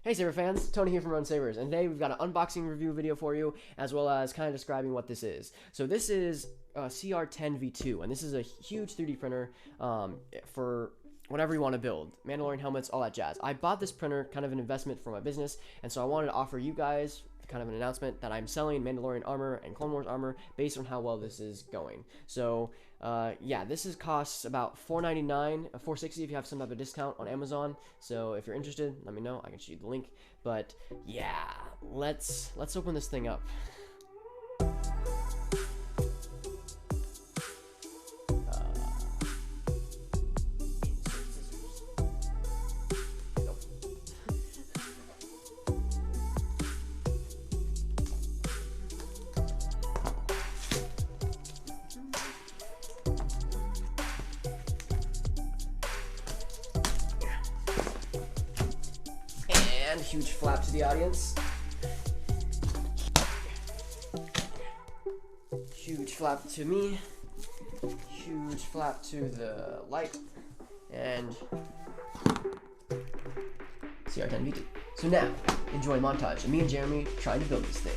Hey Saber fans, Tony here from Run Sabers, and today we've got an unboxing review video for you, as well as kind of describing what this is. So this is a CR-10 V2, and this is a huge 3D printer for whatever you want to build. Mandalorian helmets, all that jazz. I bought this printer, kind of an investment for my business, and so I wanted to offer you guys kind of an announcement that I'm selling Mandalorian armor and Clone Wars armor based on how well this is going. So yeah, this costs about $4.99, $4.60 if you have some type of discount on Amazon. So if you're interested, let me know. I can shoot you the link. But yeah, let's open this thing up. And huge flap to the audience. Huge flap to me. Huge flap to the light. And CR-10 V2. So now, enjoy montage of me and Jeremy trying to build this thing.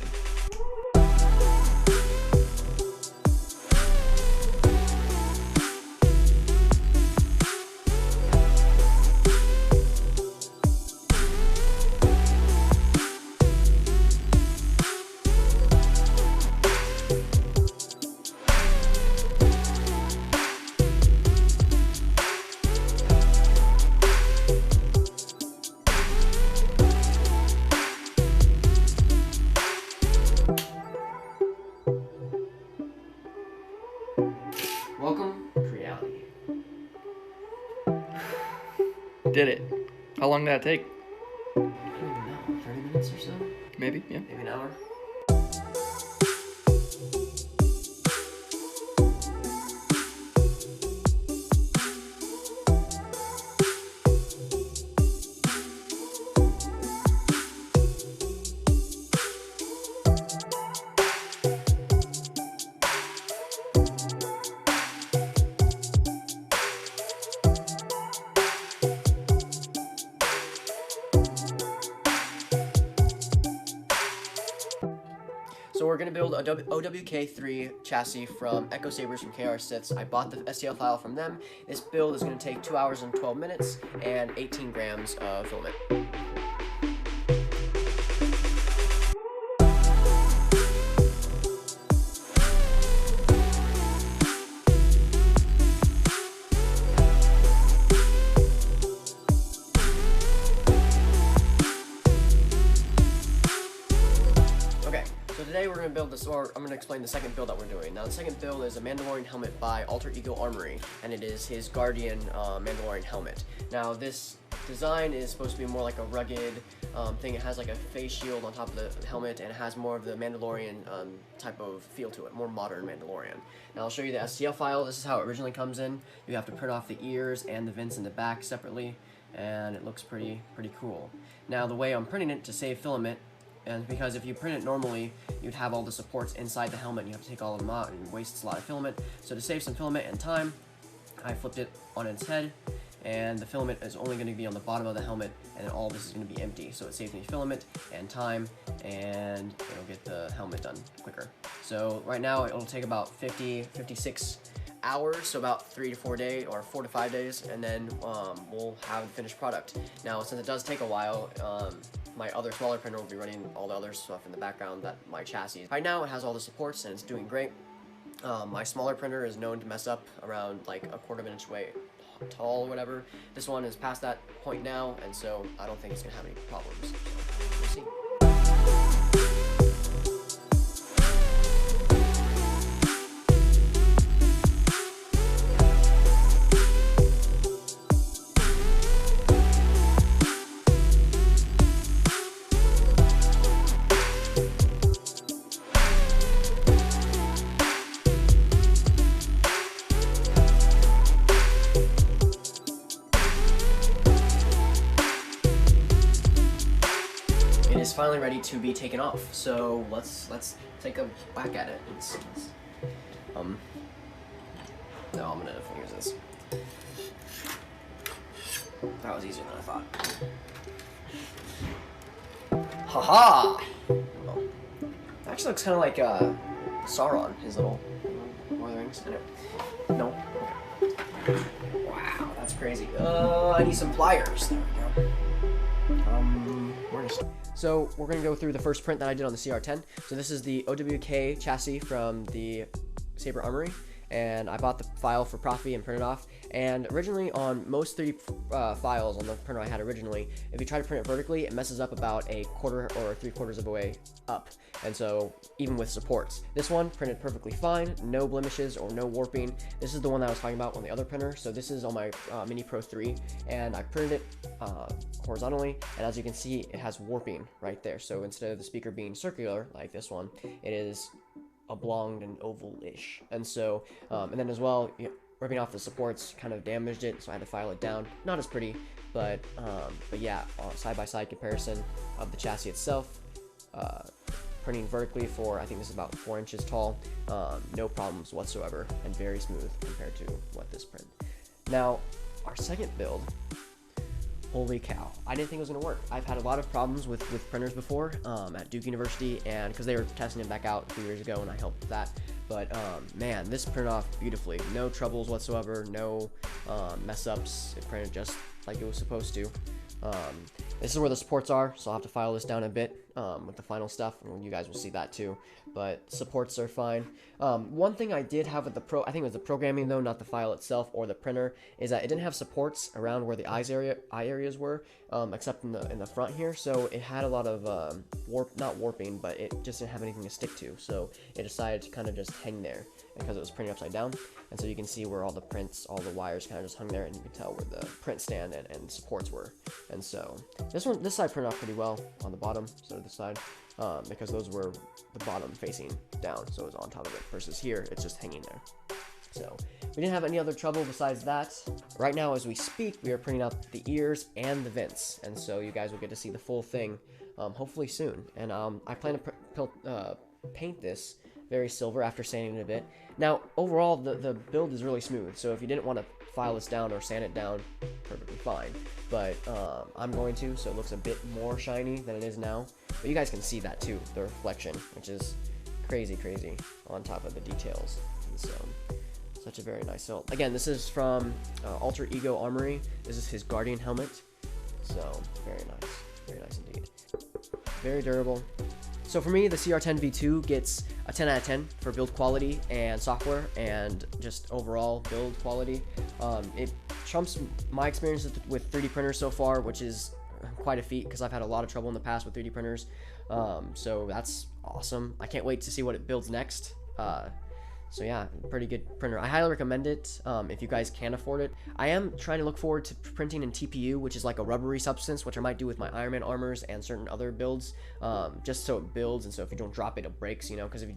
Welcome to reality. Did it. How long did that take? I don't even know, 30 minutes or so? Maybe, yeah. Maybe an hour? So we're going to build a OWK3 chassis from Echo Sabers from CR-10. I bought the STL file from them. This build is going to take 2 hours and 12 minutes and 18 grams of filament. Today we're going to build this, or I'm going to explain the second build that we're doing. Now the second build is a Mandalorian helmet by Alter Ego Armory, and it is his Guardian Mandalorian helmet. Now this design is supposed to be more like a rugged thing. It has like a face shield on top of the helmet, and it has more of the Mandalorian type of feel to it, more modern Mandalorian. Now I'll show you the STL file. This is how it originally comes in. You have to print off the ears and the vents in the back separately, and it looks pretty cool. Now the way I'm printing it to save filament, and because if you print it normally, you'd have all the supports inside the helmet, and you have to take all of them out, and it wastes a lot of filament. So to save some filament and time, I flipped it on its head, and the filament is only going to be on the bottom of the helmet, and then all of this is going to be empty. So it saves me filament and time, and it'll get the helmet done quicker. So right now it'll take about 56 hours, so about 3 to 4 days, or 4 to 5 days, and then we'll have a finished product. Now since it does take a while, my other smaller printer will be running all the other stuff in the background, that my chassis. Right now it has all the supports and it's doing great. My smaller printer is known to mess up around like a 1/4 of an inch way tall or whatever. This one is past that point now, and so I don't think it's gonna have any problems. So we'll see. Is finally ready to be taken off. So let's take a whack at it. No, I'm gonna use this. That was easier than I thought. Haha! Oh. Actually looks kind of like Sauron, his little Lord of the Rings. Anyway. No. Okay. Wow, that's crazy. I need some pliers. There we go. Where to start? So we're gonna go through the first print that I did on the CR-10. So this is the OWK chassis from the Saber Armory, and I bought the file for Profi and printed off. And originally on most 3D files on the printer I had originally, if you try to print it vertically, it messes up about a quarter or 3/4 of a way up. And so even with supports, this one printed perfectly fine, no blemishes or no warping. This is the one that I was talking about on the other printer. So this is on my Mini Pro 3, and I printed it horizontally, and as you can see, it has warping right there. So instead of the speaker being circular like this one, it is oblonged and oval-ish. And so, and then as well, ripping off the supports kind of damaged it, so I had to file it down. Not as pretty, but yeah, side-by-side comparison of the chassis itself, printing vertically for, I think this is about 4 inches tall, no problems whatsoever, and very smooth compared to what this print. Now, our second build, holy cow, I didn't think it was gonna work. I've had a lot of problems with printers before at Duke University, and because they were testing it back out a few years ago and I helped with that. But man, this printed off beautifully. No troubles whatsoever, no mess ups. It printed just like it was supposed to. This is where the supports are, so I'll have to file this down a bit with the final stuff, and you guys will see that too. But supports are fine. One thing I did have with the I think it was the programming though, not the file itself or the printer, is that it didn't have supports around where the eye areas were, except in the front here. So it had a lot of not warping, but it just didn't have anything to stick to. So it decided to kind of just hang there because it was printing upside down. And so you can see where all the prints, all the wires kind of just hung there, and you can tell where the print stand and supports were. And so this side printed off pretty well on the bottom, so this side, because those were the bottom facing down, so it was on top of it, versus here, it's just hanging there. So we didn't have any other trouble besides that. Right now, as we speak, we are printing out the ears and the vents, and so you guys will get to see the full thing, hopefully soon. And I plan to paint this very silver after sanding it a bit. Now, overall, the build is really smooth, so if you didn't want to file this down or sand it down, perfectly fine. But I'm going to, so it looks a bit more shiny than it is now. But you guys can see that too, the reflection, which is crazy on top of the details. And so, such a very nice build. Again, this is from Alter Ego Armory. This is his Guardian helmet. So, very nice indeed. Very durable. So for me, the CR-10 V2 gets a 10 out of 10 for build quality and software and just overall build quality. It trumps my experience with 3D printers so far, which is quite a feat because I've had a lot of trouble in the past with 3D printers. So that's awesome. I can't wait to see what it builds next. So yeah, pretty good printer. I highly recommend it if you guys can afford it. I am trying to look forward to printing in TPU, which is like a rubbery substance, which I might do with my Iron Man armors and certain other builds, just so it builds, and so if you don't drop it, it breaks, you know, because if you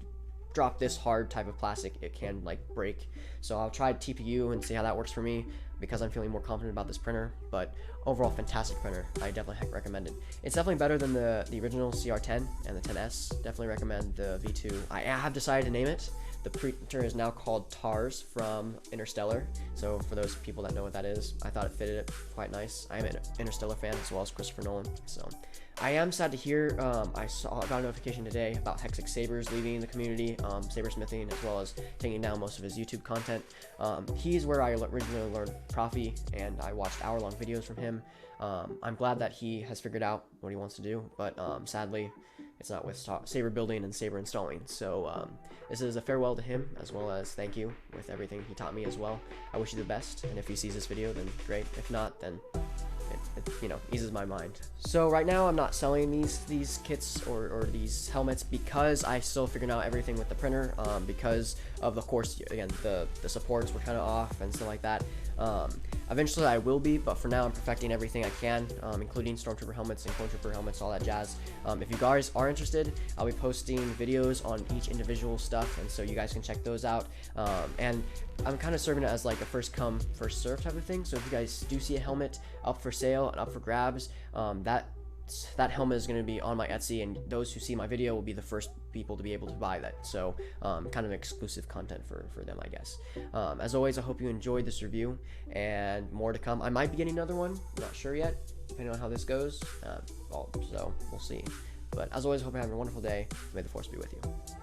drop this hard type of plastic, it can like break. So I'll try TPU and see how that works for me, because I'm feeling more confident about this printer. But overall, fantastic printer. I definitely recommend it. It's definitely better than the original CR-10 and the 10S. Definitely recommend the V2. I have decided to name it. The printer is now called TARS from Interstellar. So for those people that know what that is, I thought it fitted it quite nice. I'm an Interstellar fan as well as Christopher Nolan. So I am sad to hear, I got a notification today about Hexic Sabers leaving the community, sabersmithing, as well as taking down most of his YouTube content. He's where I originally learned Profi, and I watched hour-long videos from him. I'm glad that he has figured out what he wants to do, but sadly, it's not with saber building and saber installing. So this is a farewell to him, as well as thank you with everything he taught me as well. I wish you the best, and if he sees this video, then great. If not, then it you know, eases my mind. So right now I'm not selling these kits or these helmets because I still figuring out everything with the printer, because of course, again, the supports were kind of off and stuff like that. Eventually I will be, but for now I'm perfecting everything I can, including Stormtrooper helmets and Clone Trooper helmets, all that jazz. If you guys are interested, I'll be posting videos on each individual stuff, and so you guys can check those out. And I'm kind of serving it as like a first come, first serve type of thing. So if you guys do see a helmet up for sale and up for grabs, that helmet is going to be on my Etsy, and those who see my video will be the first people to be able to buy that. So kind of exclusive content for them, I guess. As always, I hope you enjoyed this review, and more to come. I might be getting another one, I'm not sure yet, depending on how this goes. So we'll see. But as always, hope you're having a wonderful day. May the force be with you.